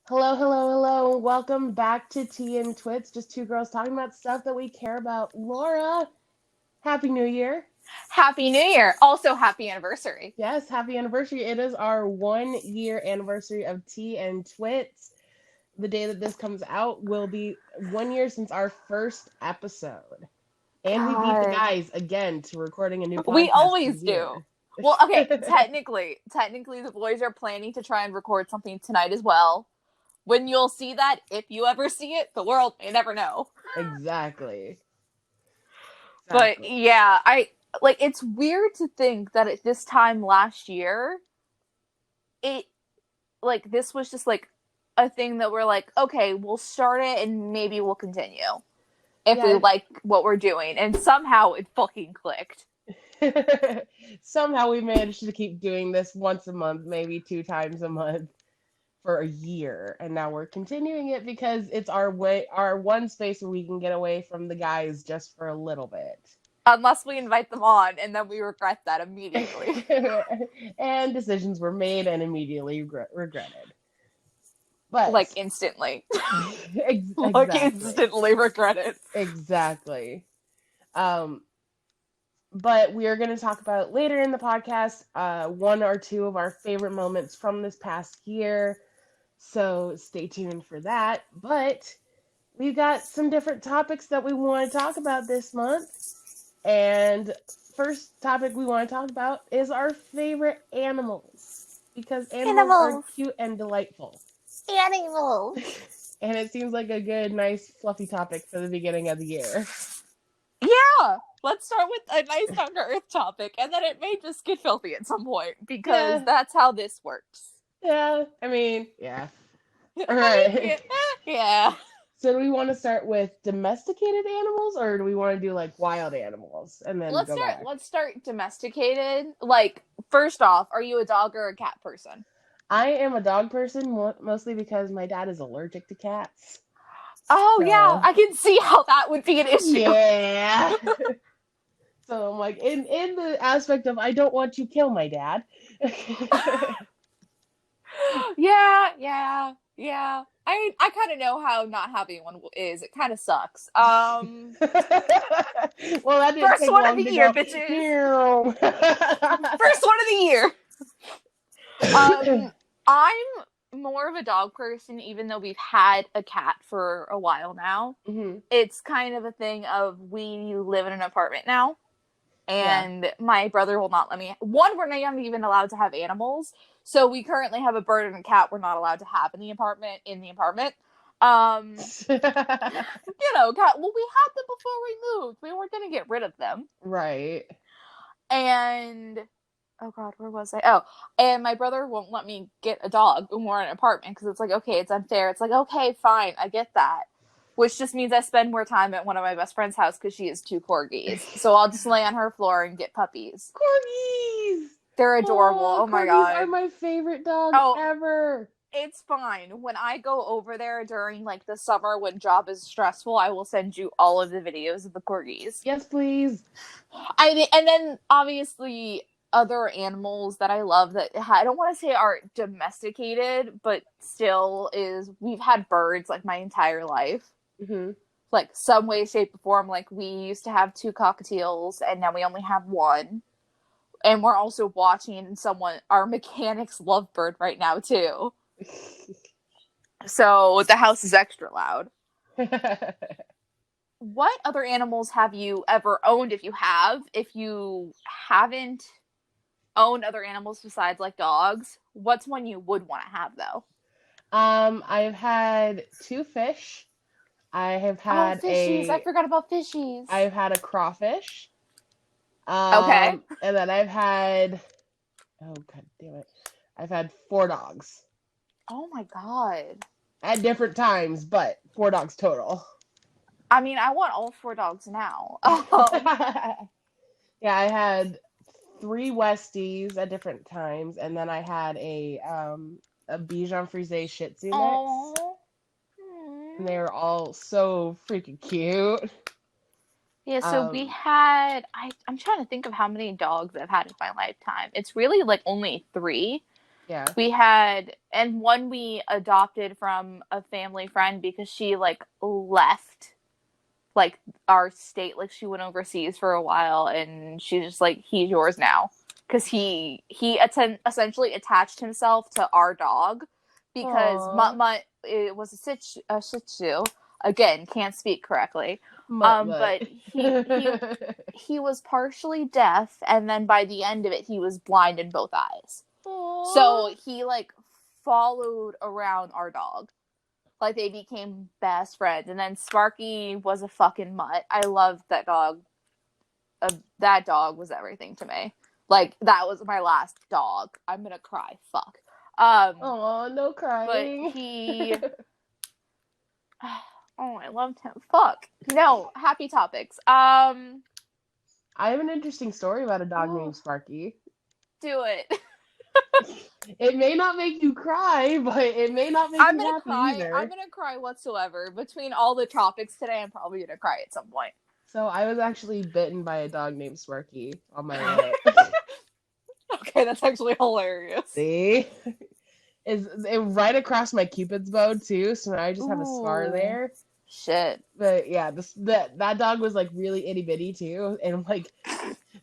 Hello, hello, hello. Welcome back to Tea and Twits, just two girls talking about stuff that we care about. Laura, Happy New Year. Happy New Year. Also, happy anniversary. Yes, happy anniversary. It is our 1 year anniversary of Tea and Twits. The day that this comes out will be 1 year since our first episode. And we beat the God. guys again to recording a new We podcast per always do. year. Well, okay, technically, the boys are planning to try and record something tonight as well. When you'll see that, if you ever see it, the world may never know. Exactly. But Exactly. yeah, it's weird to think that at this time last year, it this was just a thing that we're like, okay, we'll start it and maybe we'll continue if we Yeah. like what we're doing. And somehow it fucking clicked. Somehow we managed to keep doing this once a month, maybe 2 times a month for a year, and now we're continuing it because it's our one space where we can get away from the guys just for a little bit. Unless we invite them on, and then we regret that immediately. And decisions were made and immediately regretted. But Instantly. exactly. Instantly regretted. Exactly. Um, but we are going to talk about later in the podcast one or two of our favorite moments from this past year. So stay tuned for that. But we've got some different topics that we want to talk about this month. And first topic we want to talk about is our favorite animals. Because animals are cute and delightful. Animals. And it seems like a good, nice, fluffy topic for the beginning of the year. Yeah. Let's start with a nice down to earth topic, and then it may just get filthy at some point, because that's how this works. Yeah. I mean, yeah. All right. Yeah. So do we want to start with domesticated animals, or do we want to do like wild animals and then go back? Let's start domesticated. First off, are you a dog or a cat person? I am a dog person, mostly because my dad is allergic to cats. Oh, yeah. I can see how that would be an issue. Yeah. So I'm like, in the aspect of I don't want you to kill my dad. Yeah. I kind of know how not having one is. It kind of sucks. Well, that didn't First take one long of the to year, go. bitches. First one of the year. I'm more of a dog person, even though we've had a cat for a while now. Mm-hmm. It's kind of a thing of we live in an apartment now, and my brother will not let me. One, we're not even allowed to have animals, so we currently have a bird and a cat we're not allowed to have in the apartment. Cat. Well, we had them before we moved. We weren't gonna get rid of them, Right. and. Oh God, where was I? Oh, and my brother won't let me get a dog when we're in an apartment because it's like, okay, it's unfair. It's like, okay, fine, I get that. Which just means I spend more time at one of my best friend's house because she has 2 corgis. So I'll just lay on her floor and get puppies. Corgis! They're adorable. Oh my God. Corgis are my favorite dog ever. It's fine. When I go over there during the summer when job is stressful, I will send you all of the videos of the corgis. Yes, please. And then obviously other animals that I love that I don't want to say are domesticated, but still we've had birds my entire life. Mm-hmm. Some way, shape, or form. We used to have 2 cockatiels, and now we only have 1. And we're also watching our mechanic's lovebird right now too. So the house is extra loud. What other animals have you ever owned? If you haven't owned other animals besides dogs, what's one you would want to have though? I've had 2 fish. I have had fishies. I forgot about fishies. I've had a crawfish. Okay. And then I've had God damn it. I've had 4 dogs. Oh my God. At different times, but 4 dogs total. I mean, I want all 4 dogs now. Yeah, I had 3 Westies at different times, and then I had a Bichon Frise Shih Tzu mix. And they were all so freaking cute. Yeah, so we had, I'm trying to think of how many dogs I've had in my lifetime. It's really only 3. Yeah. We had, and one we adopted from a family friend because she like left like our state, like she went overseas for a while, and she's just like, he's yours now, because he essentially attached himself to our dog because Aww. Mutt Mutt, it was a Shih Tzu. Again, can't speak correctly. Mutt mutt. But he was partially deaf, and then by the end of it, he was blind in both eyes. Aww. So he like followed around our dog. Like they became best friends. And then Sparky was a fucking mutt. I loved that dog. That dog was everything to me. Like that was my last dog. I'm gonna cry. Fuck. Aw, no But crying. he. Oh, I loved him. Fuck. No, happy topics. I have an interesting story about a dog Oh, named Sparky. do it. It may not make you cry, but it may not make I'm you gonna happy cry. either. I'm gonna cry whatsoever. Between all the topics today, I'm probably gonna cry at some point. So I was actually bitten by a dog named Sparky on my lip. Okay, that's actually hilarious. See? It's right across my cupid's bow too, so now I just have a scar Ooh. there. Shit. But yeah, that dog was like really itty bitty too, and like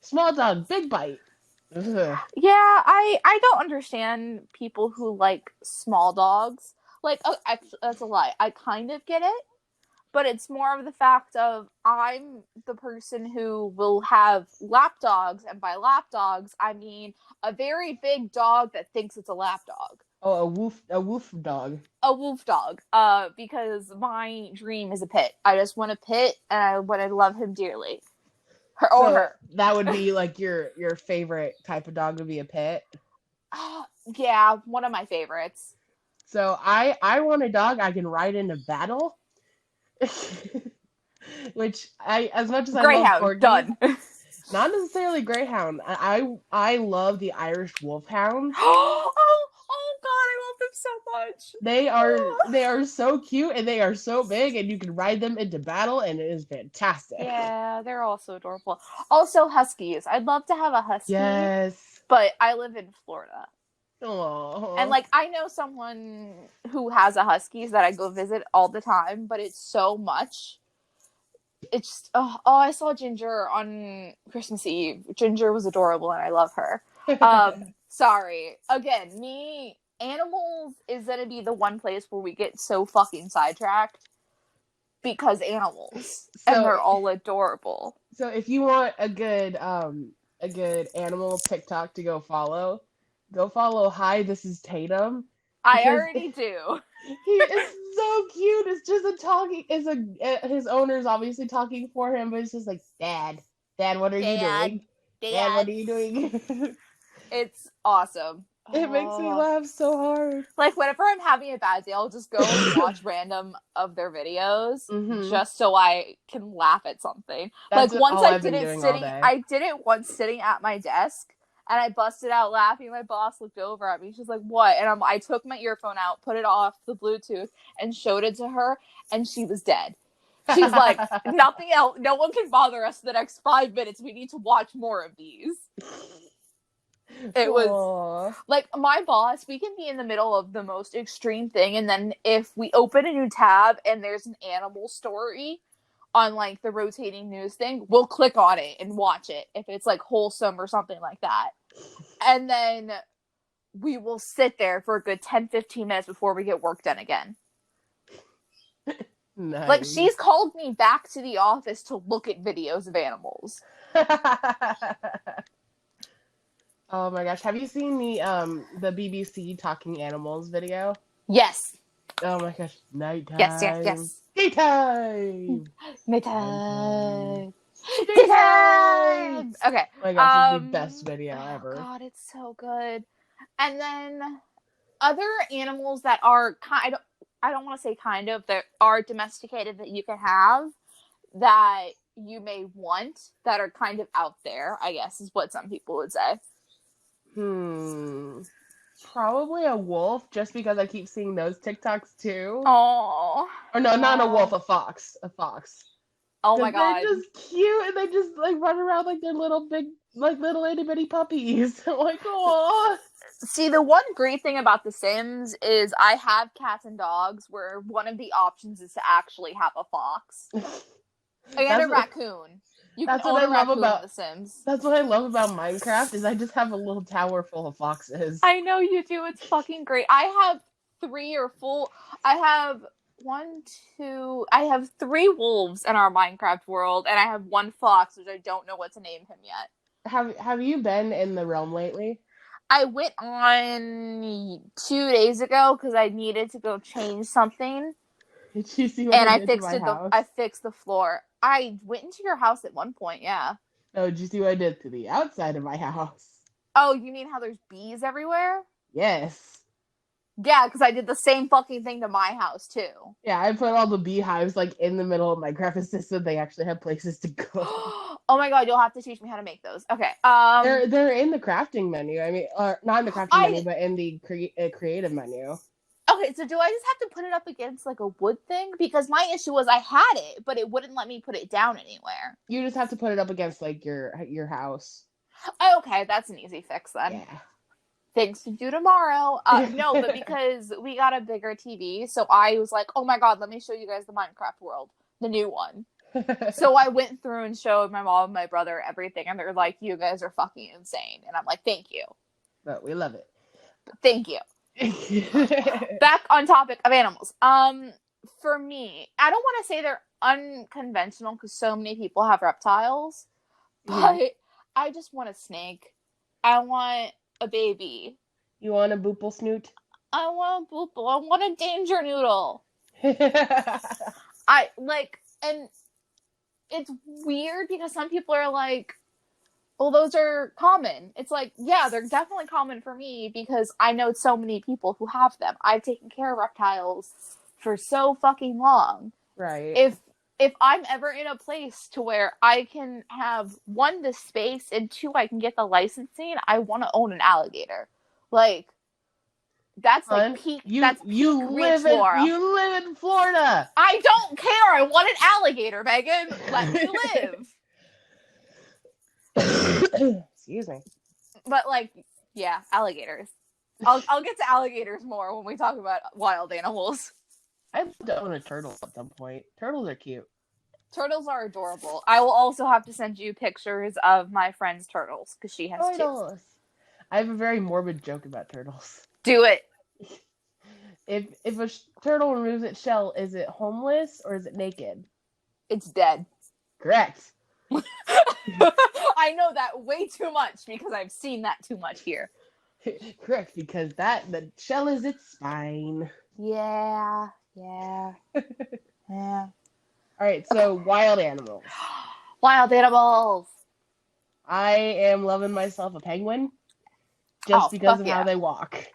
small dog, big bite. Ugh. Yeah, I don't understand people who like small dogs. Like, oh, actually, that's a lie. I kind of get it, but it's more of the fact of I'm the person who will have lap dogs, and by lap dogs, I mean a very big dog that thinks it's a lap dog. Oh, a woof dog. A wolf dog. Because my dream is a pit. I just want a pit, and I want to love him dearly. Her or So her. that would be like your favorite type of dog would be a pet. Yeah, one of my favorites. So I want a dog I can ride into battle. Which as much as I love Greyhound, corgis, done. not necessarily greyhound. I love the Irish wolfhounds. Oh god, I love them so much. They are so cute and they are so big and you can ride them into battle and it is fantastic. Yeah, they're all so adorable. Also, huskies. I'd love to have a husky. Yes. But I live in Florida. Aww. And like I know someone who has a husky that I go visit all the time, but it's so much. It's just, I saw Ginger on Christmas Eve. Ginger was adorable and I love her. Sorry. Again, animals is gonna be the one place where we get so fucking sidetracked because animals. And they're all adorable. So if you want a good animal TikTok to go follow Hi, this is Tatum. I already do. He is so cute. It's just his owner's obviously talking for him, but it's just like, Dad, what are you doing? Dad, what are you doing? It's awesome. It makes me laugh so hard. Like whenever I'm having a bad day, I'll just go and watch random of their videos just so I can laugh at something. That's like once I did it once sitting at my desk and I busted out laughing. My boss looked over at me. She's like, "What?" And I took my earphone out, put it off the Bluetooth, and showed it to her, and she was dead. She's like, "Nothing else. No one can bother us the next 5 minutes. We need to watch more of these." It was like my boss, we can be in the middle of the most extreme thing, and then if we open a new tab and there's an animal story on like the rotating news thing, we'll click on it and watch it if it's like wholesome or something like that. And then we will sit there for a good 10-15 minutes before we get work done again. Nice. Like she's called me back to the office to look at videos of animals. Oh my gosh, have you seen the BBC Talking Animals video? Yes. Oh my gosh, nighttime. Yes. Daytime. Nighttime. Daytime. Okay. Oh my gosh, it's the best video ever. God, it's so good. And then other animals that are I don't want to say kind of, that are domesticated that you can have that you may want that are kind of out there, I guess is what some people would say. Probably a wolf, just because I keep seeing those TikToks too. Oh. Or no, not a wolf, a fox. Oh my god. They're just cute and they just like run around like they're little itty bitty puppies. I'm like, oh. See, the one great thing about The Sims is I have cats and dogs where one of the options is to actually have a fox and a raccoon. You can That's what own I a love raccoon about in The Sims. that's what I love about Minecraft is I just have a little tower full of foxes. I know you do. It's fucking great. I have I have 3 wolves in our Minecraft world, and I have 1 fox, which I don't know what to name him yet. Have you been in the realm lately? I went on 2 days ago because I needed to go change something. Did you see what I did to my house? I fixed the floor. I went into your house at one point, yeah. Oh, did you see what I did to the outside of my house? Oh, you mean how there's bees everywhere? Yes. Yeah, because I did the same fucking thing to my house, too. Yeah, I put all the beehives like in the middle of my Minecraft so they actually have places to go. Oh my god, you'll have to teach me how to make those. Okay. They're in the crafting menu. I mean, or not in the crafting menu, but in the creative menu. Okay, so do I just have to put it up against like a wood thing? Because my issue was I had it, but it wouldn't let me put it down anywhere. You just have to put it up against like your house. Oh, okay, that's an easy fix then. Yeah. Things to do tomorrow. No, but because we got a bigger TV, so I was like, oh my god, let me show you guys the Minecraft world, the new one. So I went through and showed my mom and my brother everything, and they're like, you guys are fucking insane. And I'm like, thank you. But we love it. Thank you. Back on topic of animals. For me, I don't want to say they're unconventional because so many people have reptiles, but I just want a snake. I want a baby. You want a boople snoot? I want a boople. I want a danger noodle. And it's weird because some people are like, well, those are common. It's like, yeah, they're definitely common for me because I know so many people who have them. I've taken care of reptiles for so fucking long. Right. If I'm ever in a place to where I can have 1, the space, and 2, I can get the licensing, I want to own an alligator. Like, that's like peak. That's peak you live in Florida. I don't care. I want an alligator, Megan. Let me live. Excuse me. But like, yeah, alligators. I'll get to alligators more when we talk about wild animals. I'd love to own a turtle at some point. Turtles are cute. Turtles are adorable. I will also have to send you pictures of my friend's turtles because she has 2. I have a very morbid joke about turtles. Do it. If a turtle removes its shell, is it homeless or is it naked? It's dead. Correct. I know that way too much because I've seen that too much here. Correct, because the shell is its spine. Yeah. All right, so wild animals. Wild animals. I am loving myself a penguin just because of how they walk.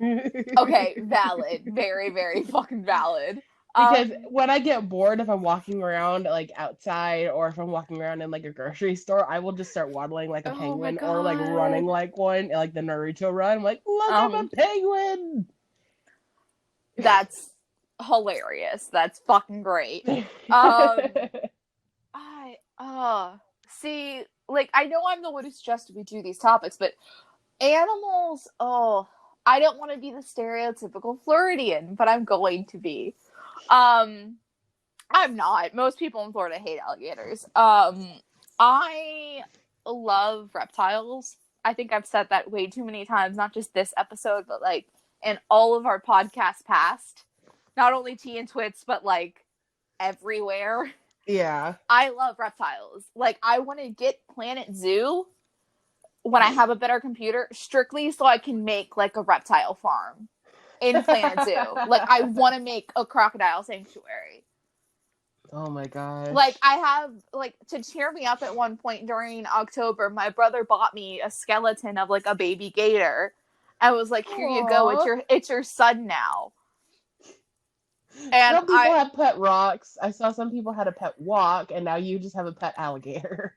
Okay, valid. Very, very fucking valid. Because when I get bored, if I'm walking around like outside or if I'm walking around in like a grocery store, I will just start waddling like a penguin or like running like one, like the Naruto run. I'm like, look, I'm a penguin. That's hilarious. That's fucking great. See, like, I know I'm the one who suggested we do these topics, but animals, I don't want to be the stereotypical Floridian, but I'm going to be. I'm not. Most people in Florida hate alligators. I love reptiles. I think I've said that way too many times, not just this episode, but like in all of our podcasts past. Not only Tea and Twits, but like everywhere. Yeah. I love reptiles. Like, I want to get Planet Zoo when I have a better computer, strictly so I can make like a reptile farm in Planet Zoo. Like, I want to make a crocodile sanctuary. Oh my gosh. Like, I have, like, to cheer me up at one point during October, my brother bought me a skeleton of like a baby gator. I was like, here you go, it's your son now. And some people have pet rocks. I saw some people had a pet walk, and now you just have a pet alligator.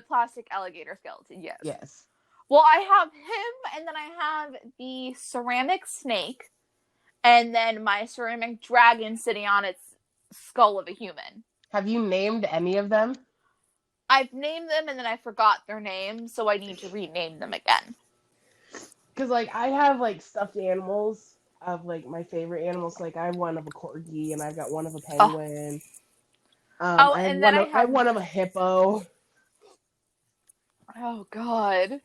Plastic alligator skeleton, yes. Yes. Well, I have him, and then I have the ceramic snake, and then my ceramic dragon sitting on its skull of a human. Have you named any of them? I've named them, and then I forgot their names, so I need to rename them again. Because, like, I have, like, stuffed animals of, like, my favorite animals. Like, I have one of a corgi, and I've got one of a Oh, penguin. oh, I have and then one I of I have have. one of a hippo. Oh God.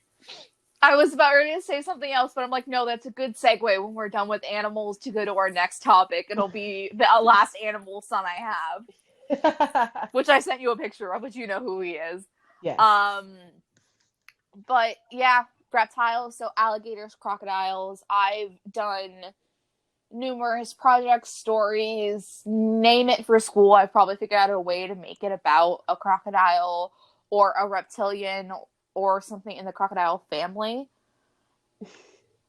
I was about ready to say something else, but I'm like, no, that's a good segue when we're done with animals to go to our next topic. It'll be the last animal son I have, which I sent you a picture of, but you know who he is. Yes. Um, but yeah, reptiles, so alligators, crocodiles. I've done numerous projects, stories, name it for school. I've probably figured out a way to make it about a crocodile or a reptilian or something in the crocodile family.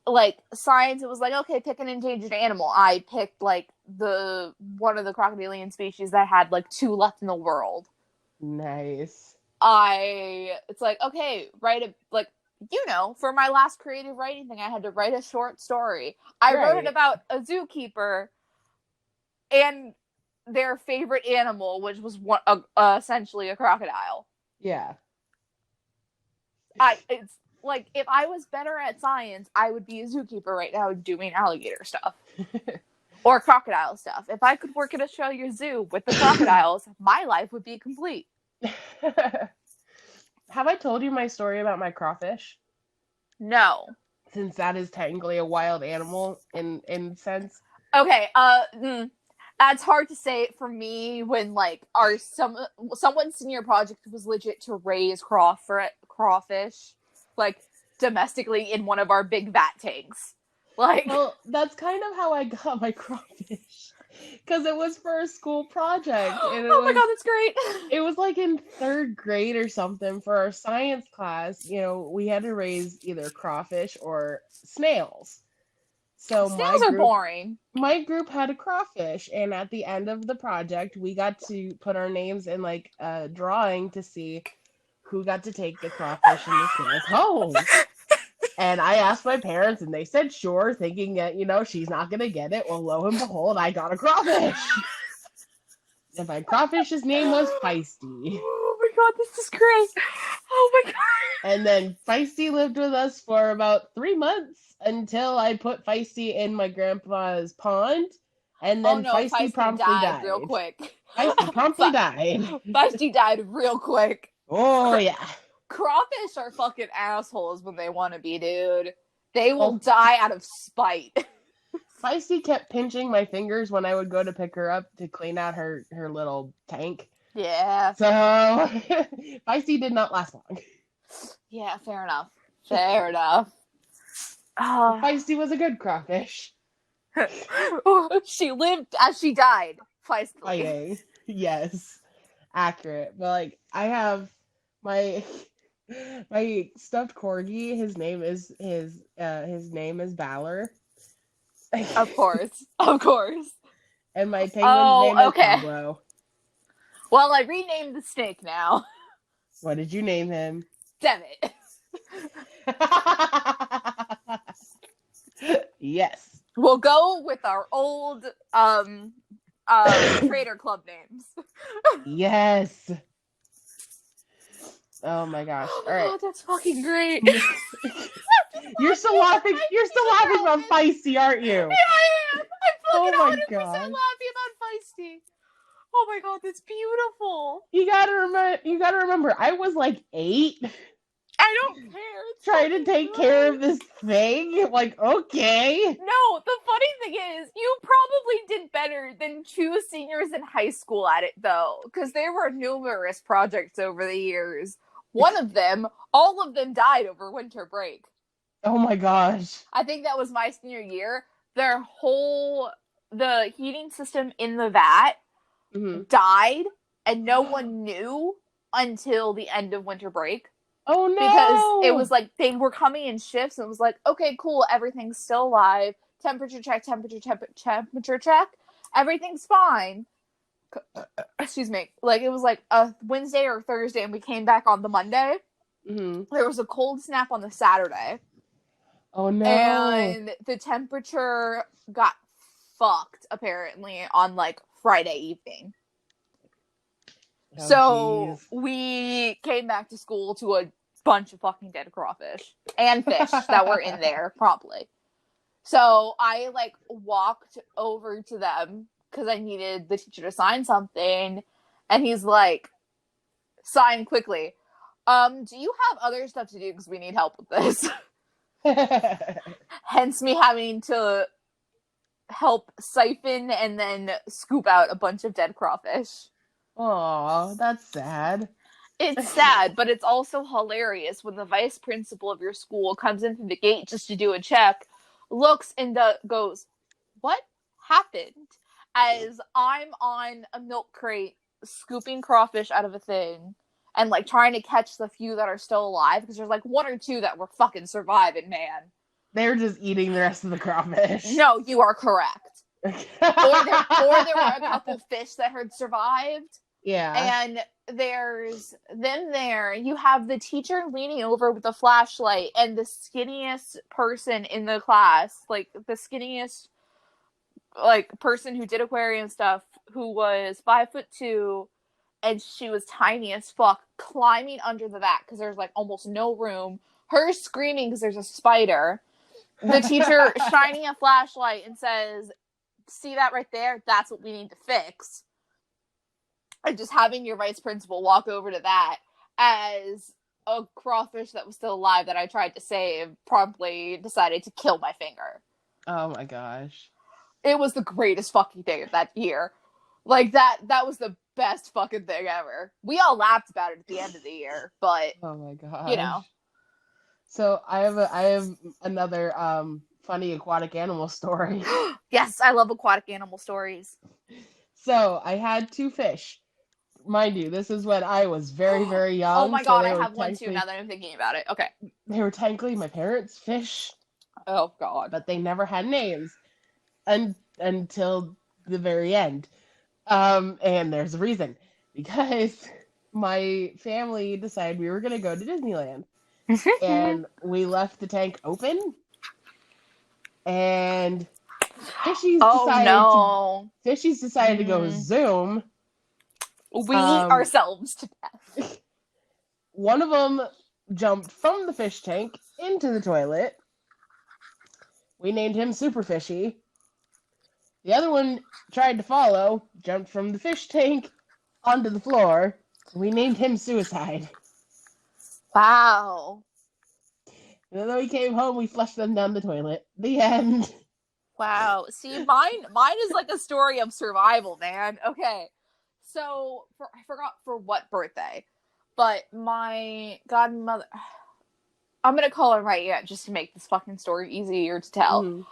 Like science, it was like, okay, pick an endangered animal. I picked like the one of the crocodilian species that had like 2 left in the world. Nice. It's like, okay, write a, like, for my last creative writing thing, I had to write a short story. I wrote it Right. about a zookeeper and their favorite animal, which was essentially a crocodile. Yeah. It's like, if I was better at science, I would be a zookeeper right now doing alligator stuff or crocodile stuff. If I could work at Australia Zoo with the crocodiles, my life would be complete. Have I told you my story about my crawfish? No. Since that is technically a wild animal in sense. Okay, that's hard to say for me when like someone's senior project was legit to raise crawfish like domestically in one of our big vat tanks. Like, Well, that's kind of how I got my crawfish. Because it was for a school project, and oh my god, that's great. it was like in third grade or something for our science class. We had to raise either crawfish or snails. So Snails are boring. my group had a crawfish, and at the end of the project, we got to put our names in like a drawing to see who got to take the crawfish and the snails home. And I asked my parents, and they said sure, thinking that she's not gonna get it. Well, lo and behold, I got a crawfish. And my crawfish's name was Feisty. Oh my god, this is great. Oh my god. And then Feisty lived with us for about 3 months until I put Feisty in my grandpa's pond. And Oh then no, Feisty promptly died. real quick. Feisty promptly died. Feisty died real quick. Oh, yeah. Crawfish are fucking assholes when they want to be, dude. They will die out of spite. Feisty kept pinching my fingers when I would go to pick her up to clean out her little tank. Yeah. So, Feisty did not last long. Yeah, fair enough. Fair enough. Feisty was a good crawfish. She lived as she died. Feisty. Fighting. Yes. Accurate. But, like, I have my stuffed corgi. His name is Balor. Of course. Of course. And my penguin's name is Pablo. Well, I renamed the snake now. What did you name him? Devitt. Yes. We'll go with our old Trader Club names. Yes. Oh my gosh. All right. Oh, that's fucking great. You're still laughing. You're still laughing about Feisty, aren't you? Yeah, I am. I'm fucking 100% God. laughing about Feisty. Oh my god, that's beautiful. You gotta remember, I was like 8. I don't care. Trying to take care of this thing. Like, okay. No, the funny thing is, you probably did better than 2 seniors in high school at it, though, because there were numerous projects over the years. One of them, all of them died over winter break. Oh my gosh. I think that was my senior year. The heating system in the vat died, and no one knew until the end of winter break. Oh no! Because it was like they were coming in shifts, and it was like, okay, cool, everything's still alive. Temperature check. Everything's fine. Excuse me. Like, it was like a Wednesday or Thursday, and we came back on the Monday. Mm-hmm. There was a cold snap on the Saturday. Oh no! And the temperature got fucked, apparently, on like Friday evening. Oh, so geez. We came back to school to a bunch of fucking dead crawfish and fish that were in there, probably. So I, like, walked over to them because I needed the teacher to sign something. And he's like, sign quickly. Do you have other stuff to do because we need help with this? Hence me having to help siphon and then scoop out a bunch of dead crawfish. Aw, that's sad. It's sad, but it's also hilarious when the vice principal of your school comes in from the gate just to do a check, looks and goes, "What happened?" As I'm on a milk crate scooping crawfish out of a thing and, like, trying to catch the few that are still alive, because there's, like, one or two that were fucking surviving, man. They were just eating the rest of the crawfish. No, you are correct. or there were a couple fish that had survived. Yeah. And there's them there. You have the teacher leaning over with a flashlight and the skinniest person in the class, like the skinniest, like, person who did aquarium stuff, who was 5'2", and she was tiny as fuck, climbing under the vat because there's, like, almost no room. Her screaming because there's a spider. The teacher shining a flashlight and says, "See that right there? That's what we need to fix." And just having your vice principal walk over to that as a crawfish that was still alive that I tried to save promptly decided to kill my finger. Oh my gosh. It was the greatest fucking day of that year. Like, that was the best fucking thing ever. We all laughed about it at the end of the year, but, Oh my gosh. you know. So I have another funny aquatic animal story. Yes, I love aquatic animal stories. So I had two fish. Mind you, this is when I was very, very young. Oh my god, I have one too now that I'm thinking about it. Okay. They were technically my parents' fish. Oh god. But they never had names until the very end. And there's a reason. Because my family decided we were going to go to Disneyland. And we left the tank open. And fishies decided to go zoom. We eat ourselves to death. One of them jumped from the fish tank into the toilet. We named him Super Fishy. The other one tried to follow, jumped from the fish tank onto the floor. We named him Suicide. Wow. And then when we came home, we flushed them down the toilet. The end. Wow. See, mine is like a story of survival, man. Okay. So, I forgot for what birthday, but my godmother, I'm going to call her my aunt just to make this fucking story easier to tell. Mm.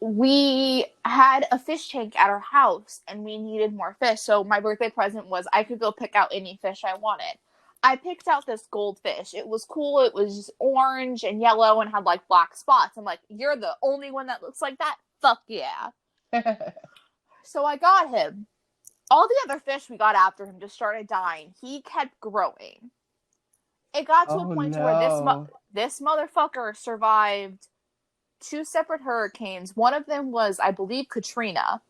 We had a fish tank at our house and we needed more fish. So my birthday present was I could go pick out any fish I wanted. I picked out this goldfish. It was cool. It was orange and yellow and had, like, black spots. I'm like, "You're the only one that looks like that? Fuck yeah." So I got him. All the other fish we got after him just started dying. He kept growing. It got to a point where this motherfucker survived 2 separate hurricanes. One of them was, I believe, Katrina,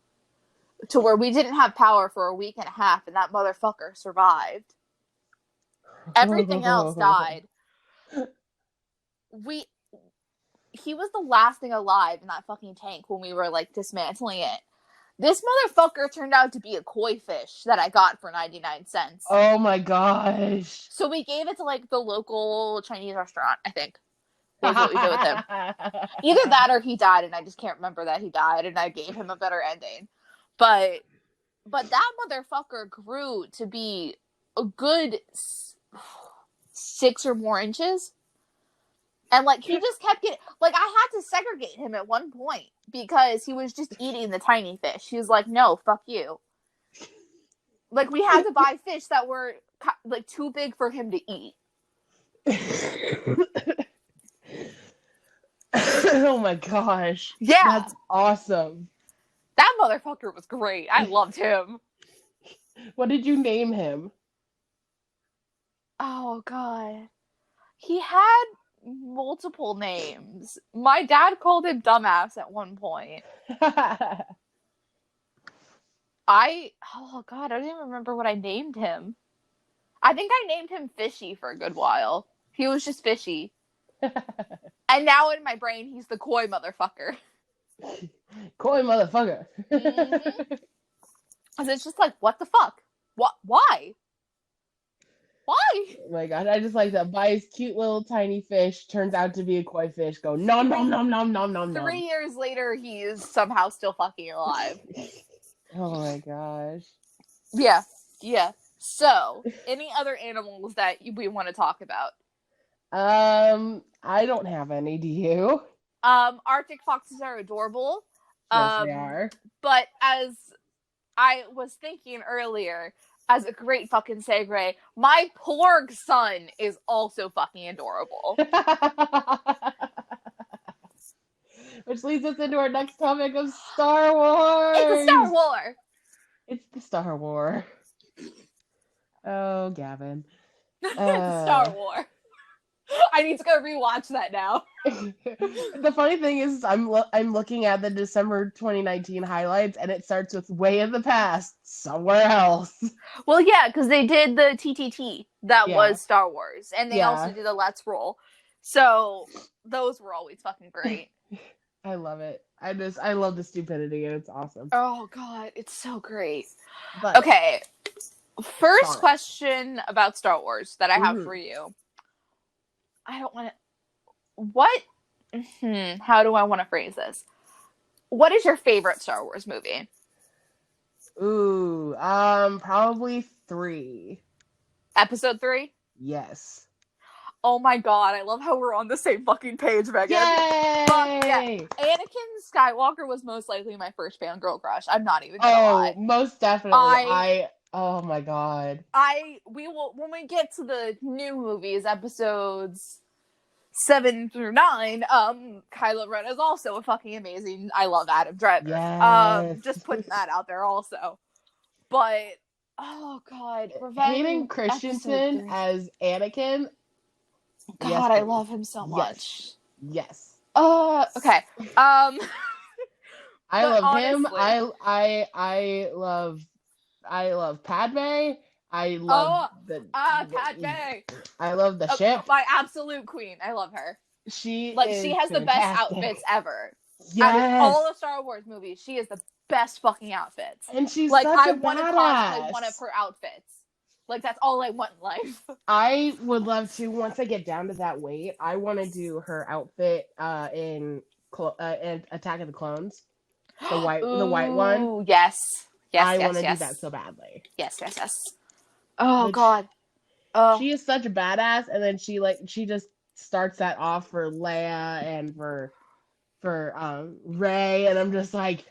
to where we didn't have power for a week and a half, and that motherfucker survived. Everything else died. He was the last thing alive in that fucking tank when we were, like, dismantling it. This motherfucker turned out to be a koi fish that I got for 99 cents. Oh my gosh. So we gave it to, like, the local Chinese restaurant, I think. That's what we did with him. Either that or he died, and I just can't remember that he died, and I gave him a better ending. But that motherfucker grew to be a good 6 or more inches. And, like, he just kept getting... Like, I had to segregate him at one point because he was just eating the tiny fish. He was like, "No, fuck you." Like, we had to buy fish that were, like, too big for him to eat. Oh my gosh. Yeah. That's awesome. That motherfucker was great. I loved him. What did you name him? Oh, God. He had multiple names. My dad called him Dumbass at one point. Oh, God, I don't even remember what I named him. I think I named him Fishy for a good while. He was just fishy. And now in my brain, he's the coy motherfucker. Coy motherfucker. Mm-hmm. It's just like, what the fuck? What? Why? Why? Oh my god, I just like that. Buys cute little tiny fish, turns out to be a koi fish. Go nom nom nom nom nom nom nom. 3 years later, he is somehow still fucking alive. Oh my gosh. Yeah. So, any other animals that we want to talk about? I don't have any. Do you? Arctic foxes are adorable. Yes, they are. But as I was thinking earlier, as a great fucking segue, my porg son is also fucking adorable. Which leads us into our next topic of Star Wars. It's a Star War. It's the Star War. Oh, Gavin. It's Star War. I need to go rewatch that now. The funny thing is, I'm looking at the December 2019 highlights, and it starts with "Way in the Past, Somewhere Else." Well, yeah, because they did the TTT that was Star Wars, and they also did a Let's Roll. So those were always fucking great. I love it. I love the stupidity, and it's awesome. Oh god, it's so great. But, okay, first question about Star Wars that I have for you. I don't want to. What? How do I want to phrase this? What is your favorite Star Wars movie? Ooh, probably 3. Episode 3? Yes. Oh my god, I love how we're on the same fucking page, Megan. Yay! Yeah. Anakin Skywalker was most likely my first fangirl crush. I'm not even gonna lie. Most definitely. Oh my god. We will, when we get to the new movies, episodes 7 through 9, Kylo Ren is also a fucking amazing. I love Adam Driver. Yes. Just putting that out there also. But oh god, Hayden Christensen as Anakin. God, yes, I love him so much. Yes. Okay. I love honestly, him. I love Padme. I love Padme. I love the ship. My absolute queen. I love her. She has the best outfits ever. Yes. Out of all the Star Wars movies, she is the best fucking outfits. And she's like, such I a want to cosplay one of her outfits. Like, that's all I want in life. I would love to, once I get down to that weight, I want to do her outfit in Attack of the Clones. The white one. Yes. I want to do that so badly. Yes. Oh, God. She is such a badass, and then she just starts that off for Leia and for Rey, and I'm just like,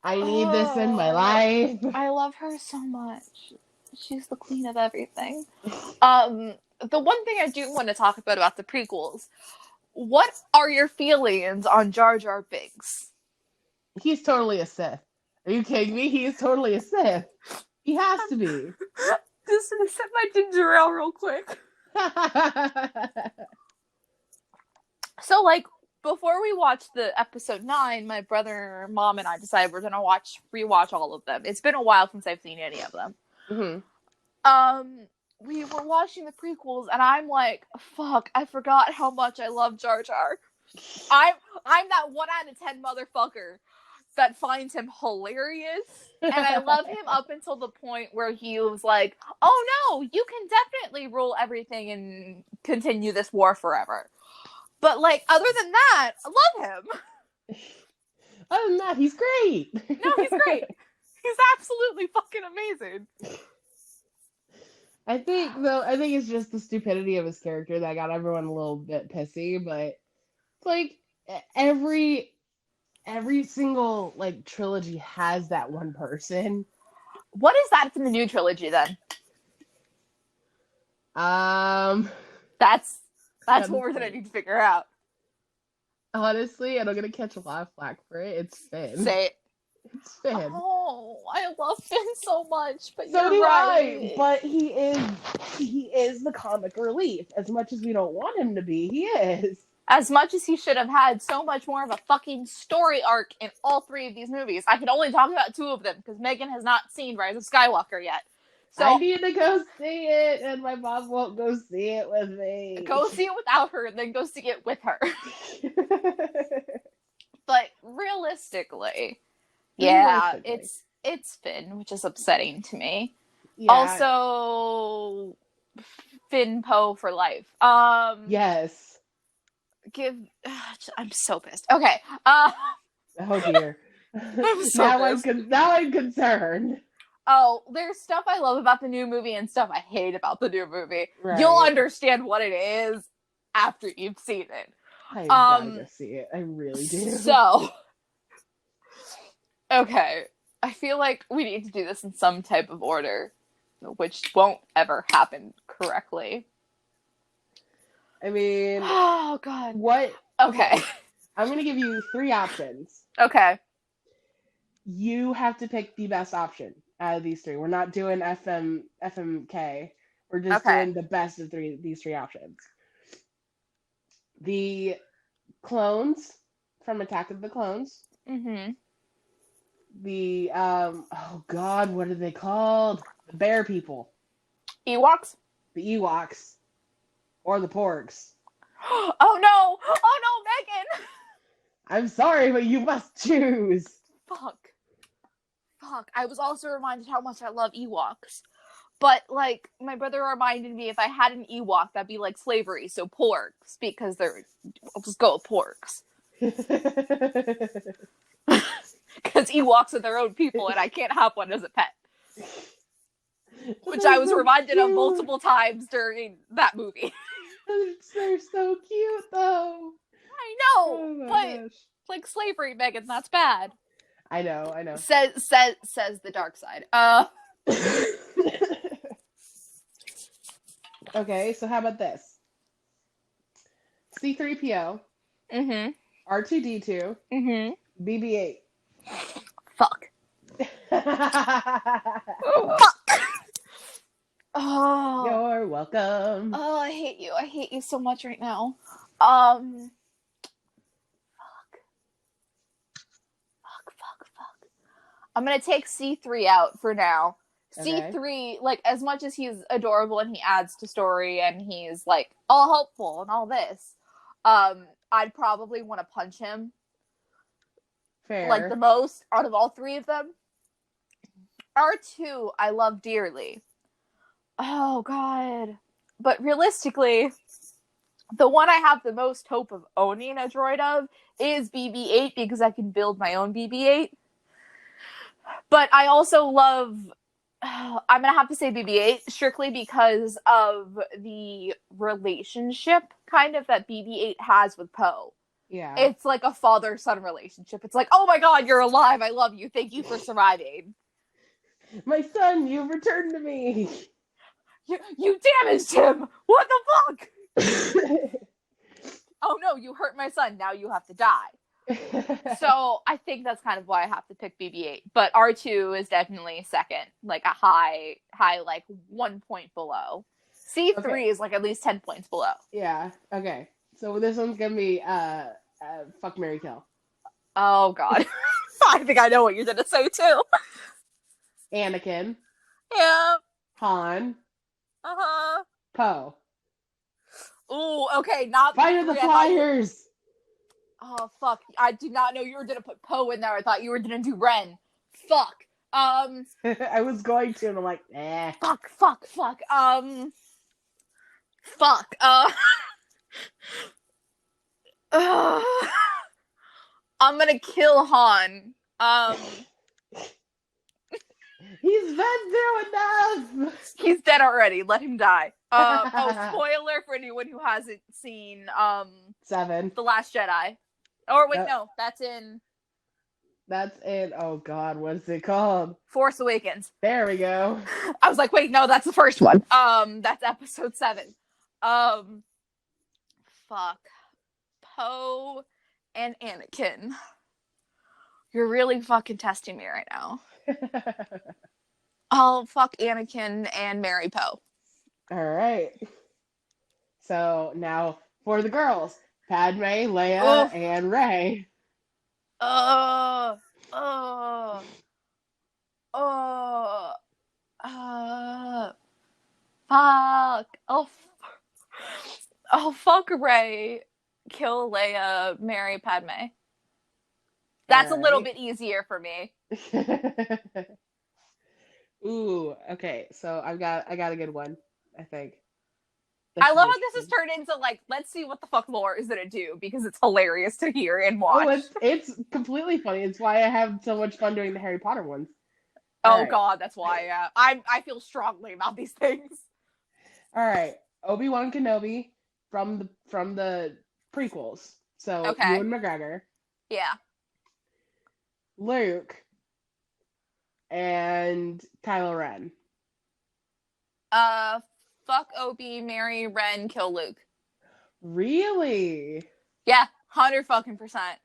I need this in my life. I love her so much. She's the queen of everything. The one thing I do want to talk about the prequels, what are your feelings on Jar Jar Binks? He's totally a Sith. Are you kidding me? He is totally a Sith. He has to be. Just gonna set my ginger ale real quick. So, like, before we watched the episode 9, my brother, mom, and I decided we're gonna rewatch all of them. It's been a while since I've seen any of them. Mm-hmm. We were watching the prequels, and I'm like, fuck, I forgot how much I love Jar Jar. I'm that 1 out of 10 motherfucker that finds him hilarious, and I love him up until the point where he was like, oh no, you can definitely rule everything and continue this war forever. But, like, other than that, I love him. Other than that, he's great. No, he's great. He's absolutely fucking amazing. I think it's just the stupidity of his character that got everyone a little bit pissy, but it's like every single like trilogy has that one person. What is that from the new trilogy then? That's what we're gonna need to figure out. Honestly, and I'm gonna catch a lot of flack for it. It's Finn. Say it. It's Finn. Oh, I love Finn so much, but so you're right. I. But he is the comic relief. As much as we don't want him to be, he is. As much as he should have had so much more of a fucking story arc in all 3 of these movies. I can only talk about 2 of them because Megan has not seen Rise of Skywalker yet. So I need to go see it, and my mom won't go see it with me. go see it without her, and then go see it with her. But realistically, yeah, it's Finn, which is upsetting to me. Yeah. Also, Finn Poe for life. Yes. I'm so pissed. Okay. Oh dear. I'm so pissed. Now I'm concerned. Oh, there's stuff I love about the new movie and stuff I hate about the new movie. Right. You'll understand what it is after you've seen it. I gotta go see it. I really do. So, okay. I feel like we need to do this in some type of order, which won't ever happen correctly. I mean... Oh, God. What? Okay. I'm gonna give you 3 options. Okay. You have to pick the best option out of these 3. We're not doing FMK. We're just doing the best of these 3 options. The clones from Attack of the Clones. Mm-hmm. The oh god, what are they called? The bear people. Ewoks? The Ewoks. Or the Porgs. Oh no, Megan! I'm sorry, but you must choose. Fuck. I was also reminded how much I love Ewoks. But, like, my brother reminded me if I had an Ewok, that'd be like slavery, so porgs, because I'll just go with porgs. Because Ewoks are their own people, and I can't have one as a pet. Which I was reminded of multiple times during that movie. They're so cute, though. I know, but, like, slavery, Megan, that's bad. I know. Says the dark side. Okay, so how about this? C-3PO. Mm-hmm. R2-D2. Mm-hmm. BB-8. Fuck. Fuck. Oh. You're welcome. Oh, I hate you. I hate you so much right now. Fuck. I'm gonna take C3 out for now. Okay. C3, like, as much as he's adorable and he adds to story and he's, like, all helpful and all this, I'd probably want to punch him. Fair. Like, the most out of all 3 of them. R2, I love dearly. Oh, God. But realistically, the one I have the most hope of owning a droid of is BB-8 because I can build my own BB-8. But I also love... I'm going to have to say BB-8 strictly because of the relationship kind of that BB-8 has with Poe. Yeah. It's like a father-son relationship. It's like, oh my god, you're alive. I love you. Thank you for surviving. My son, you returned to me. You damaged him. What the fuck? Oh no, you hurt my son. Now you have to die. So I think that's kind of why I have to pick BB-8. But R2 is definitely second, like a high, like 1 point below. C3 is like at least 10 points below. Yeah. Okay. So this one's gonna be fuck, marry, kill. Oh god, I think I know what you're gonna say too. Anakin. Yeah. Han. Uh-huh. Poe. Ooh, okay, not Fire the Flyers. Oh, fuck. I did not know you were gonna put Poe in there. I thought you were gonna do Ren. Fuck. I was going to, and I'm like, eh. Fuck. Fuck. I'm gonna kill Han. He's been through enough! He's dead already. Let him die. Spoiler for anyone who hasn't seen, 7. The Last Jedi. Or wait, no, that's in, oh god, what is it called? Force Awakens. There we go. I was like, wait, no, that's the first one. That's episode 7. Fuck. Poe and Anakin. You're really fucking testing me right now. I'll fuck Anakin and marry Poe. Alright. So, now, for the girls. Padme, Leia, and Rey. fuck. Oh, fuck Rey. Kill Leia, marry Padme. That's a little bit easier for me. Ooh, okay. So I got a good one, I think. I love how this has turned into, like, let's see what the fuck lore is gonna do, because it's hilarious to hear and watch. Oh, it's completely funny. It's why I have so much fun doing the Harry Potter ones. Oh, right. God, that's why, yeah. I feel strongly about these things. All right. Obi-Wan Kenobi from the prequels. So, okay. Ewan McGregor. Yeah. Luke. And Kylo Ren. Fuck Obi, marry Ren, kill Luke. Really? Yeah, 100 fucking percent.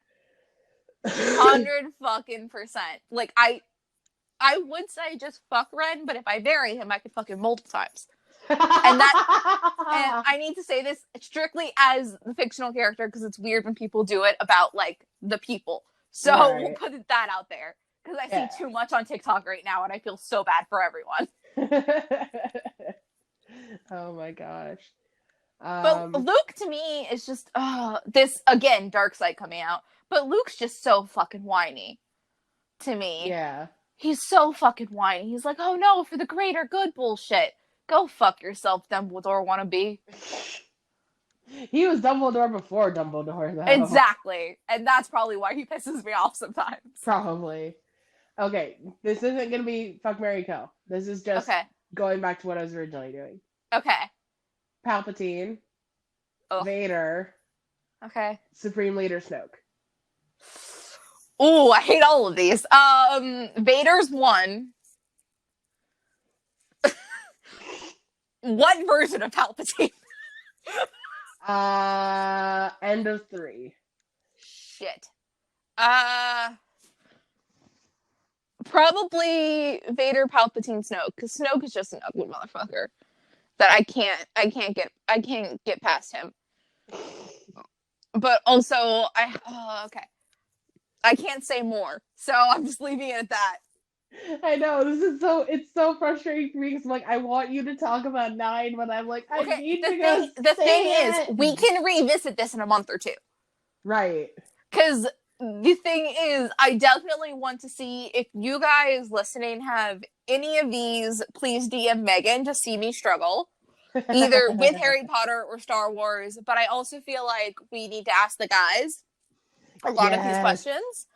100 fucking percent. Like, I would say just fuck Ren, but if I marry him, I could fuck him multiple times. And I need to say this strictly as the fictional character, because it's weird when people do it about, like, the people. So right. We'll put that out there. Because I see too much on TikTok right now, and I feel so bad for everyone. Oh my gosh. But Luke, to me, is just, this, again, dark side coming out. But Luke's just so fucking whiny. To me. Yeah. He's so fucking whiny. He's like, oh no, for the greater good bullshit. Go fuck yourself, Dumbledore wannabe. He was Dumbledore before Dumbledore, though. Exactly. And that's probably why he pisses me off sometimes. Probably. Okay, this isn't going to be fuck, marry, kill. This is just going back to what I was originally doing. Okay. Palpatine. Vader. Okay. Supreme Leader Snoke. Ooh, I hate all of these. Vader's one. What version of Palpatine? End of 3. Shit. Probably Vader, Palpatine, Snoke, because Snoke is just an ugly motherfucker that I can't get past him. But also, okay. I can't say more, so I'm just leaving it at that. I know, it's so frustrating for me, because I'm like, I want you to talk about 9, but I'm like, I need to go. The thing is, we can revisit this in a month or two. Right. Because the thing is, I definitely want to see if you guys listening have any of these, please DM Megan to see me struggle. Either with Harry Potter or Star Wars, but I also feel like we need to ask the guys a lot of these questions,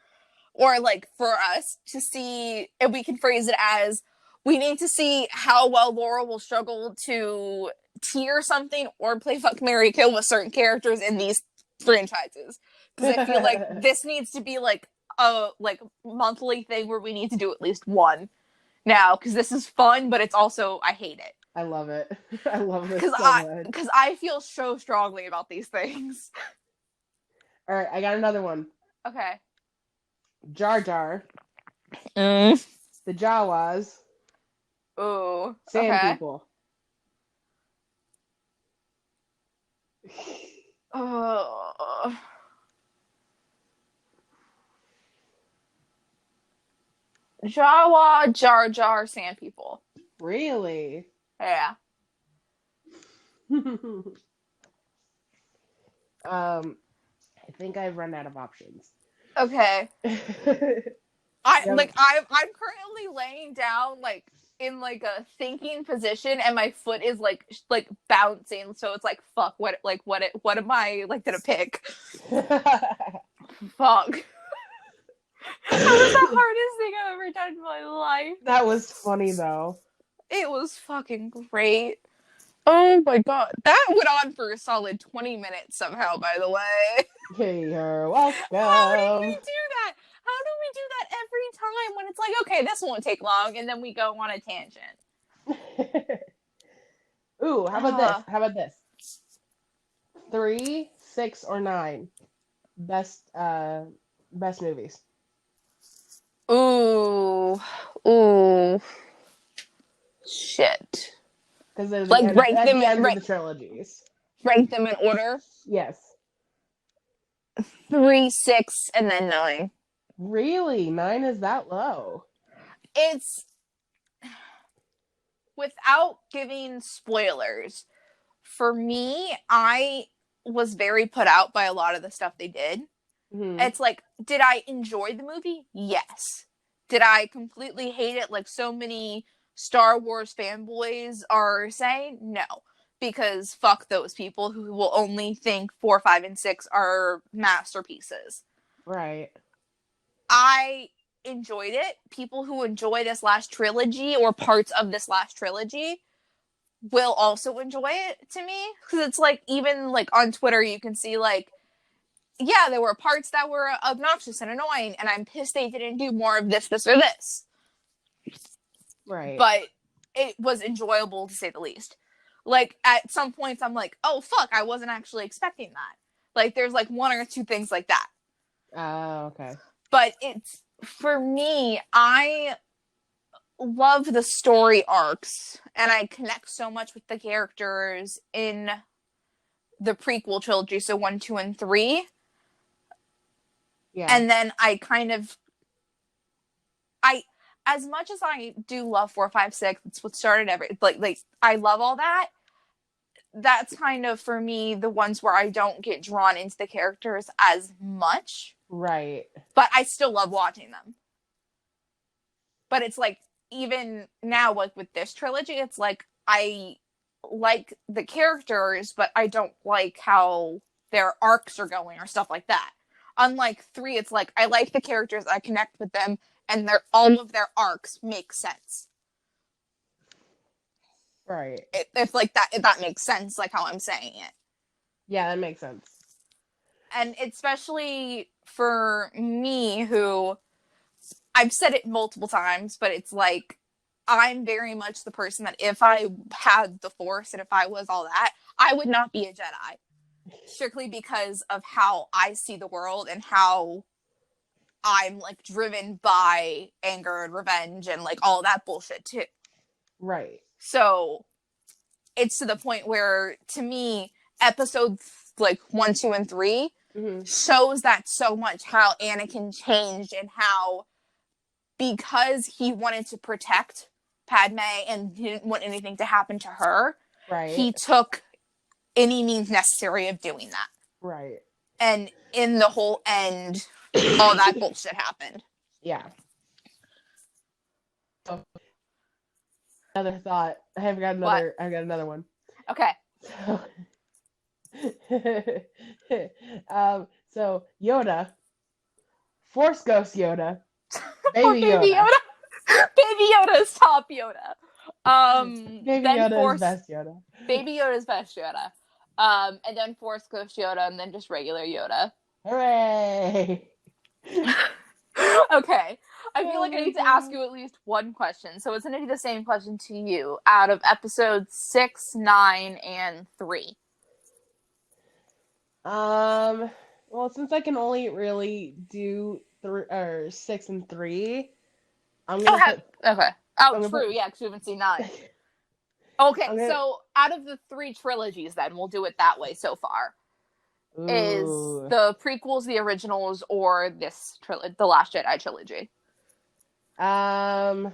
or like for us to see if we can phrase it as we need to see how well Laura will struggle to tier something or play fuck, marry, kill with certain characters in these franchises, because I feel like this needs to be like a monthly thing where we need to do at least one now, because this is fun, but it's also, I hate it. I love it. I love this so much. Because I feel so strongly about these things. All right, I got another one. Okay. Jar Jar. The Jawas. Ooh. Sand people. Jawa, Jar Jar, sand people. Really? Yeah. I think I've run out of options. Okay. I'm currently laying down like in like a thinking position, and my foot is like bouncing, so it's like fuck, what am I like gonna pick? Fuck. That was the hardest thing I've ever done in my life. That was funny though. It was fucking great. Oh my god. That went on for a solid 20 minutes somehow, by the way. Hey, you're welcome. How did we do that? How do we do that every time when it's like, okay, this won't take long, and then we go on a tangent? Ooh, how about this? 3, 6, or 9 best movies. Ooh. Shit. Because there's like rank them in the trilogies. Rank them in order? Yes. 3, 6, and then 9. Really? 9 is that low? It's without giving spoilers, for me, I was very put out by a lot of the stuff they did. Mm-hmm. It's like, did I enjoy the movie? Yes. Did I completely hate it like so many Star Wars fanboys are saying? No. Because fuck those people who will only think 4, 5, and 6 are masterpieces. Right. I enjoyed it. People who enjoy this last trilogy or parts of this last trilogy will also enjoy it to me. Because it's like, even like on Twitter, you can see like, yeah, there were parts that were obnoxious and annoying, and I'm pissed they didn't do more of this, or this. Right. But it was enjoyable to say the least. Like, at some points, I'm like, oh, fuck, I wasn't actually expecting that. Like, there's like 1 or 2 things like that. Okay. But it's, for me, I love the story arcs, and I connect so much with the characters in the prequel trilogy, so 1, 2, and 3. Yeah. And then I as much as I do love 4, 5, 6, it's what started like I love all that. That's kind of, for me, the ones where I don't get drawn into the characters as much. Right. But I still love watching them. But it's like, even now, like with this trilogy, it's like I like the characters, but I don't like how their arcs are going or stuff like that. Unlike 3, it's like I like the characters, I connect with them, and all of their arcs make sense. Right. If like that, if that makes sense, like how I'm saying it. Yeah, that makes sense. And especially for me, who I've said it multiple times, but it's like, I'm very much the person that if I had the Force and if I was all that, I would not be a Jedi. Strictly because of how I see the world and how I'm like driven by anger and revenge and like all that bullshit too. Right. So it's to the point where, to me, episodes like 1, 2, and 3 shows that so much, how Anakin changed and how, because he wanted to protect Padme and didn't want anything to happen to her, right, he took any means necessary of doing that. Right. And in the whole end, all that bullshit happened. Yeah. So, another thought. I've got another one. Okay. So Yoda, Force Ghost Yoda, Baby Yoda. Baby Yoda is top Yoda. Baby Yoda is best Yoda. Baby Yoda is best Yoda. And then Force Ghost Yoda, and then just regular Yoda. Hooray! Okay. I feel like I need to ask you at least one question. So it's going to be the same question to you out of episodes 6, 9, and 3. Well, since I can only really do 6 and 3, I'm gonna okay. Oh, true. Yeah, because we haven't seen 9. Okay, so out of the 3 trilogies, then we'll do it that way so far. Is the prequels the originals, or this the Last Jedi trilogy? I'm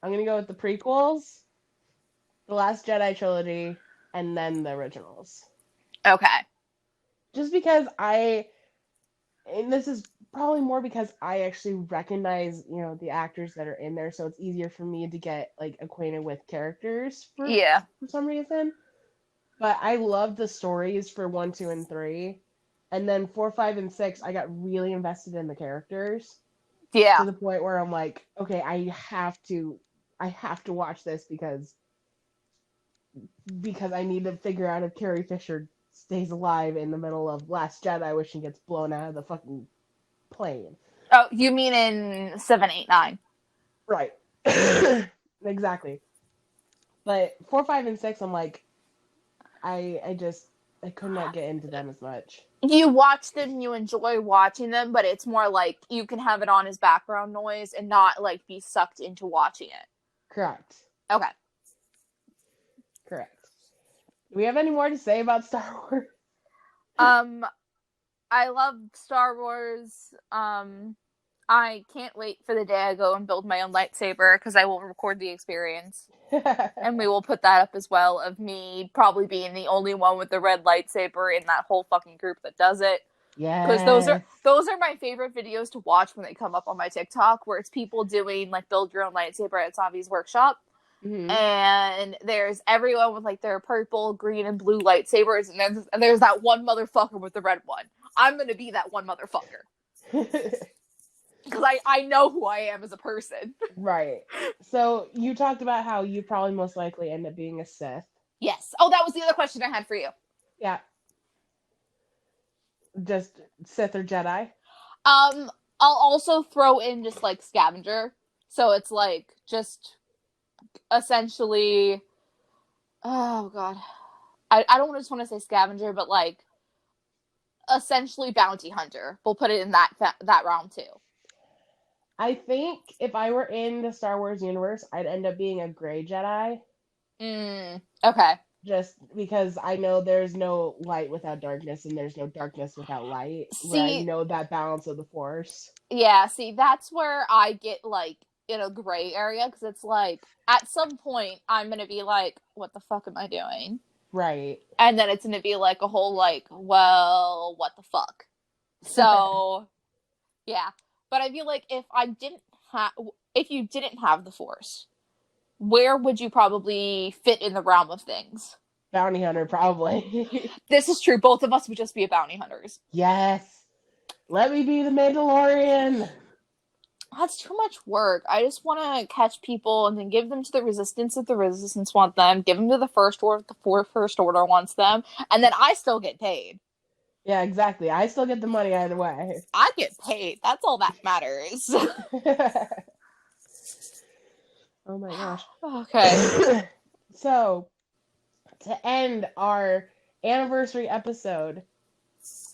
gonna go with the prequels, the Last Jedi trilogy, and then the originals. Okay. Just because and this is probably more because I actually recognize, the actors that are in there, so it's easier for me to get like acquainted with characters for some reason. But I love the stories for 1, 2, and 3, and then 4, 5, and 6. I got really invested in the characters. Yeah. To the point where I'm like, okay, I have to watch this because I need to figure out if Carrie Fisher stays alive in the middle of Last Jedi when she gets blown out of the fucking plane. Oh, you mean in 7, 8, 9? Right. Exactly. But 4, 5, and 6, I'm like, I could not get into them as much. You watch them, you enjoy watching them, but it's more like you can have it on as background noise and not like be sucked into watching it. Correct. Okay. Correct. Do we have any more to say about Star Wars? I love Star Wars. I I can't wait for the day I go and build my own lightsaber, because I will record the experience. And we will put that up as well, of me probably being the only one with the red lightsaber in that whole fucking group that does it. Because Yes. those are my favorite videos to watch when they come up on my TikTok, where it's people doing, like, build your own lightsaber at Savi's workshop. Mm-hmm. And there's everyone with, like, their purple, green, and blue lightsabers, and there's that one motherfucker with the red one. I'm gonna be that one motherfucker. Because I know who I am as a person. Right. So you talked about how you probably most likely end up being a Sith. Yes. Oh, that was the other question I had for you. Yeah. Just Sith or Jedi? I'll also throw in just, like, scavenger. So it's, like, just essentially... Oh, God. I don't just want to say scavenger, but, like, essentially bounty hunter. We'll put it in that round, too. I think if I were in the Star Wars universe, I'd end up being a gray Jedi. Okay. Just because I know there's no light without darkness, and there's no darkness without light. Where I know that balance of the Force. Yeah, see, that's where I get, like, in a gray area, because it's like, at some point, I'm going to be like, what the fuck am I doing? Right. And then it's going to be, like, a whole, like, well, what the fuck? So, yeah. But I feel like if you didn't have the Force, where would you probably fit in the realm of things? Bounty hunter, probably. This is true. Both of us would just be bounty hunters. Yes. Let me be the Mandalorian. That's too much work. I just want to catch people and then give them to the Resistance if the Resistance want them. Give them to the First Order if the First Order wants them. And then I still get paid. Yeah, exactly. I still get the money either way. I get paid. That's all that matters. Oh my gosh. Okay. So, to end our anniversary episode,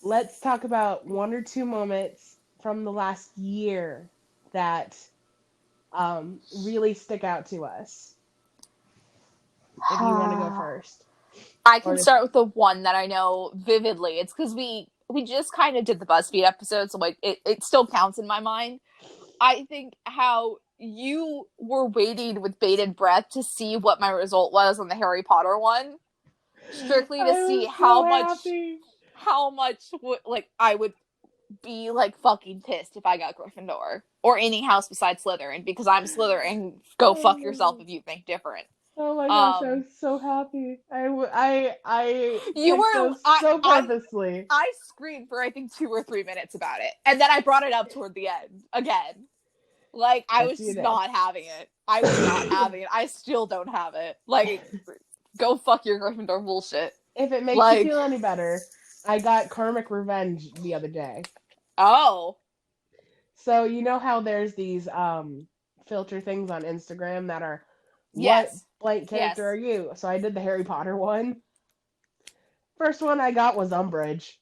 let's talk about one or two moments from the last year that really stick out to us. If you want to go first. I can start with the one that I know vividly. It's because we just kind of did the BuzzFeed episode, so, like, it still counts in my mind. I think how you were waiting with bated breath to see what my result was on the Harry Potter one, strictly to see how much like I would be, like, fucking pissed if I got Gryffindor or any house besides Slytherin, because I'm Slytherin. Go fuck yourself if you think different. Oh my gosh, I was so happy. You were so purposely. I screamed for, I think, 2 or 3 minutes about it, and then I brought it up toward the end again. Like, I was just not having it. I was not having it. I still don't have it. Like, go fuck your Gryffindor bullshit. If it makes you feel any better, I got Karmic Revenge the other day. Oh. So you know how there's these filter things on Instagram that are, yes, what blank character are you? So I did the Harry Potter one. First one I got was Umbridge.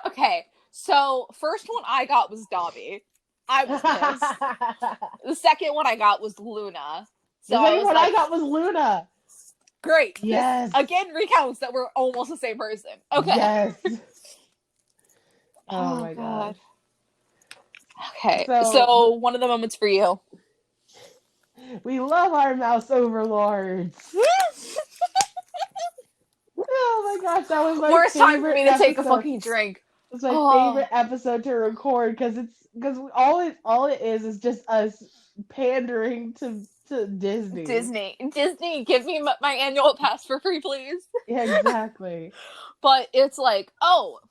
Okay, so first one I got was Dobby. I was pissed. The second one I got was Luna. So the second one I got was Luna. Great. Yes. This, again, recounts that we're almost the same person. Okay. Yes. Oh my god. Okay, so one of the moments for you. We love our mouse overlords. Oh my gosh, that was my worst favorite time for me to take a fucking drink. It's my favorite episode to record because all it is just us pandering to Disney. Disney, give me my annual pass for free, please. Yeah, exactly. But it's like,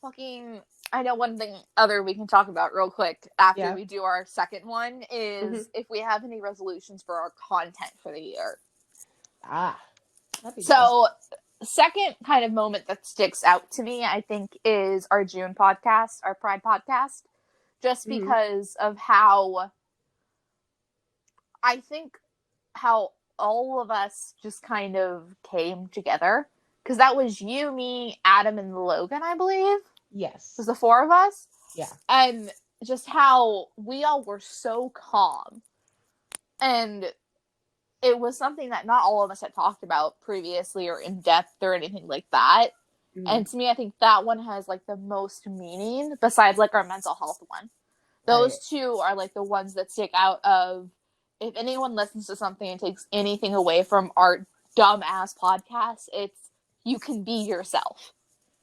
fucking. I know one thing other we can talk about real quick after we do our second one is if we have any resolutions for our content for the year. So, second kind of moment that sticks out to me, I think, is our June podcast, our Pride podcast, just because of how I think how all of us just kind of came together. Because that was you, me, Adam, and Logan, I believe. Yes. It was the 4 of us? Yeah. And just how we all were so calm. And it was something that not all of us had talked about previously or in depth or anything like that. And to me, I think that one has, like, the most meaning besides, like, our mental health one. Right. Those two are like the ones that stick out of, if anyone listens to something and takes anything away from our dumb-ass podcast, it's you can be yourself.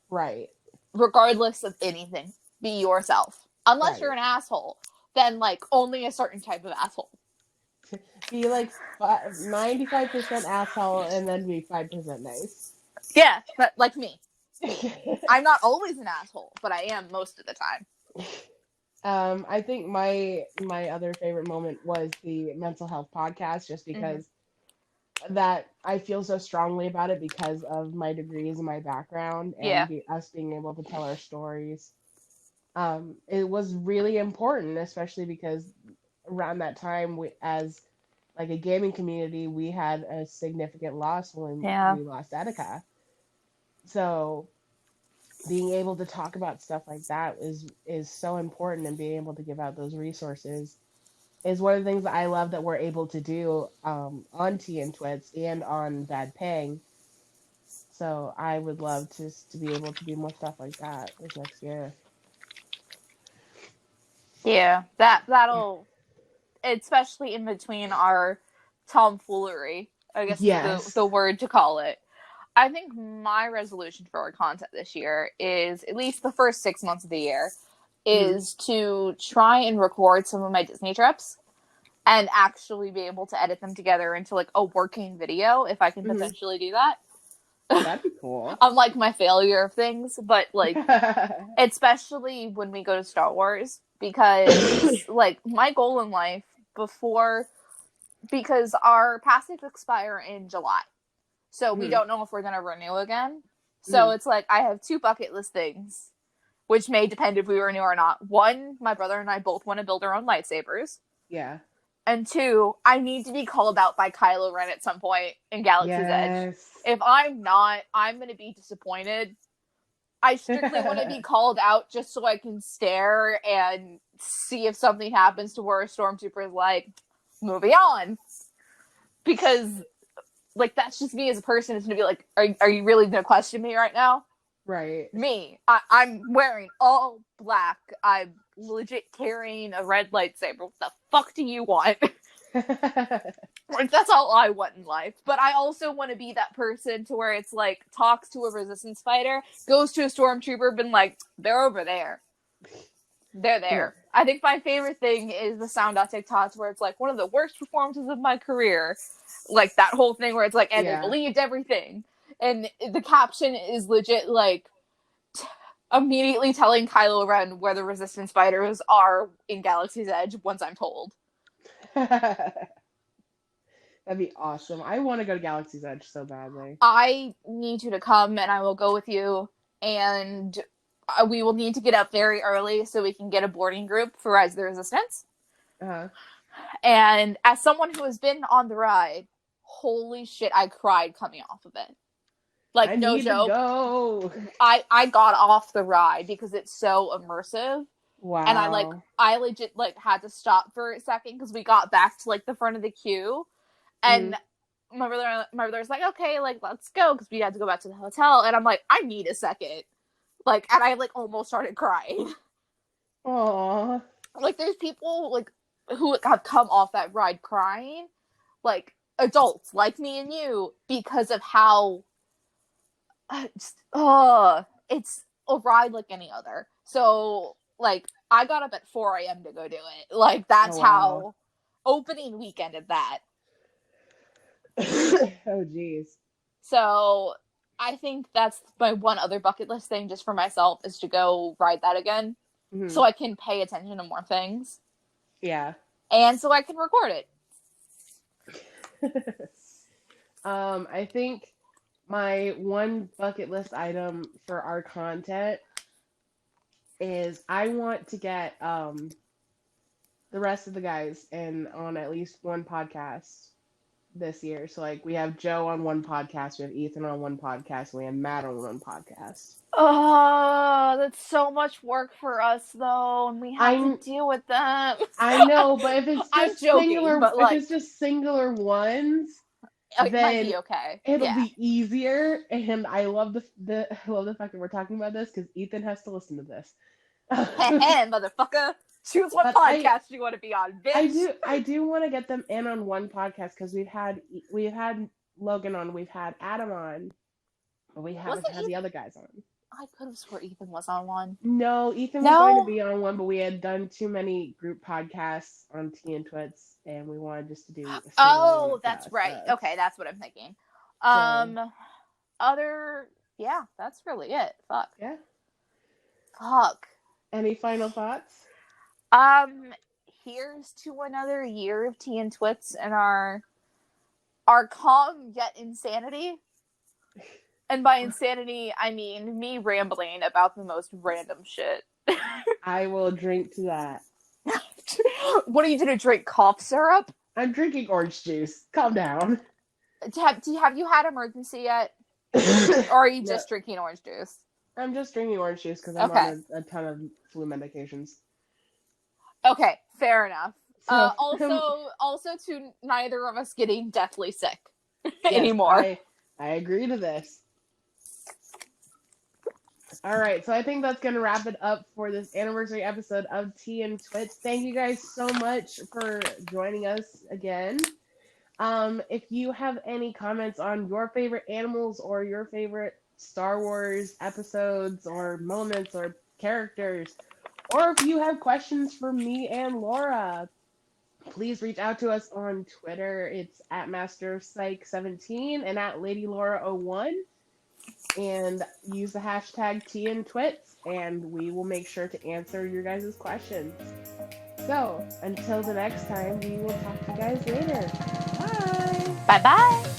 Right. Regardless of anything. Be yourself. Unless you're Right. an asshole. Then, like, only a certain type of asshole. Be like 95% asshole and then be 5% nice. Yeah, but like me. I'm not always an asshole, but I am most of the time. I think my other favorite moment was the mental health podcast, just because that I feel so strongly about it because of my degrees and my background and Yeah. us being able to tell our stories. It was really important, especially because around that time, as like a gaming community, we had a significant loss when Yeah. we lost Etika. So being able to talk about stuff like that is so important, and being able to give out those resources is one of the things that I love that we're able to do on Tea Twits and on Bad Pang. So I would love to be able to do more stuff like that this next year. Yeah. That'll, especially in between our tomfoolery, I guess is Yes. the word to call it. I think my resolution for our content this year is, at least the first 6 months of the year, Hmm. is to try and record some of my Disney trips and actually be able to edit them together into like a working video, if I can Hmm. potentially do that. That'd be cool. Unlike my failure of things, but like, especially when we go to Star Wars, because like my goal in life before, because our passes expire in July. So we Hmm. don't know if we're going to renew again. So Hmm. it's like I have 2 bucket list things, which may depend if we renew or not. One, my brother and I both want to build our own lightsabers. Yeah. And 2, I need to be called out by Kylo Ren at some point in Galaxy's Edge. Yes. If I'm not, I'm going to be disappointed. I strictly want to be called out just so I can stare and see if something happens to where a stormtrooper is like, moving on. Because, like, that's just me as a person. It's going to be like, are you really going to question me right now? Right. Me. I'm wearing all black. I'm legit carrying a red lightsaber. What the fuck do you want? Like, that's all I want in life. But I also want to be that person to where it's like, talks to a resistance fighter, goes to a stormtrooper, been like, they're over there. They're there. I think my favorite thing is the sound on TikToks where it's like, one of the worst performances of my career. Like, that whole thing where it's like, and they believed everything. And the caption is legit like, immediately telling Kylo Ren where the resistance fighters are in Galaxy's Edge once I'm told. That'd be awesome. I want to go to Galaxy's Edge so badly. I need you to come and I will go with you, and we will need to get up very early so we can get a boarding group for Rise of the Resistance. Uh-huh. And as someone who has been on the ride, holy shit, I cried coming off of it. Like, I no need joke. to go. I got off the ride because it's so immersive. Wow. And I legit like had to stop for a second because we got back to like the front of the queue, and my brother's like, okay, like, let's go, because we had to go back to the hotel, and I'm like, I need a second, like, and I like almost started crying. Aww. Like, there's people like who have come off that ride crying, like adults like me and you, because of how it's a ride like any other. So like, I got up at 4 a.m. to go do it. Like, that's how opening weekend at that. Oh, jeez. So I think that's my one other bucket list thing just for myself, is to go ride that again. Mm-hmm. So I can pay attention to more things. Yeah. And so I can record it. I think my one bucket list item for our content is I want to get the rest of the guys on at least one podcast this year. So like, we have Joe on one podcast, we have Ethan on one podcast, and we have Matt on one podcast. Oh, that's so much work for us though, and we have to deal with them. I know, but if it's just singular, but like, if it's just singular ones, it then might be okay. It'll be easier, and I love the fact that we're talking about this because Ethan has to listen to this. Motherfucker. Choose what But podcast you want to be on, bitch. I do want to get them in on one podcast because we've had Logan on, we've had Adam on, but we haven't Wasn't had Ethan? the other guys on. I could have swore Ethan was on one. No, Ethan was going to be on one, but we had done too many group podcasts on Tea and Twits, and we wanted just to do a single one That's for us, right. so. Okay, that's what I'm thinking. Yeah, that's really it. Fuck. Yeah. Fuck. Any final thoughts? Here's to another year of Tea and Twits and our calm yet insanity. And by insanity, I mean me rambling about the most random shit. I will drink to that. What are you gonna drink? Cough syrup? I'm drinking orange juice. Calm down. Have you had emergency yet? Or are you just drinking orange juice? I'm just drinking orange juice because I'm on a ton of flu medications. Okay, fair enough. So, Also to neither of us getting deathly sick yes, anymore. I agree to this. All right, so I think that's going to wrap it up for this anniversary episode of Tea and Twits. Thank you guys so much for joining us again. If you have any comments on your favorite animals or your favorite Star Wars episodes or moments or characters, or if you have questions for me and Laura, please reach out to us on Twitter. It's at MasterPsych17 and at LadyLaura01. And use the hashtag Tea and Twits, and we will make sure to answer your guys' questions. So, until the next time, we will talk to you guys later. Bye! Bye-bye!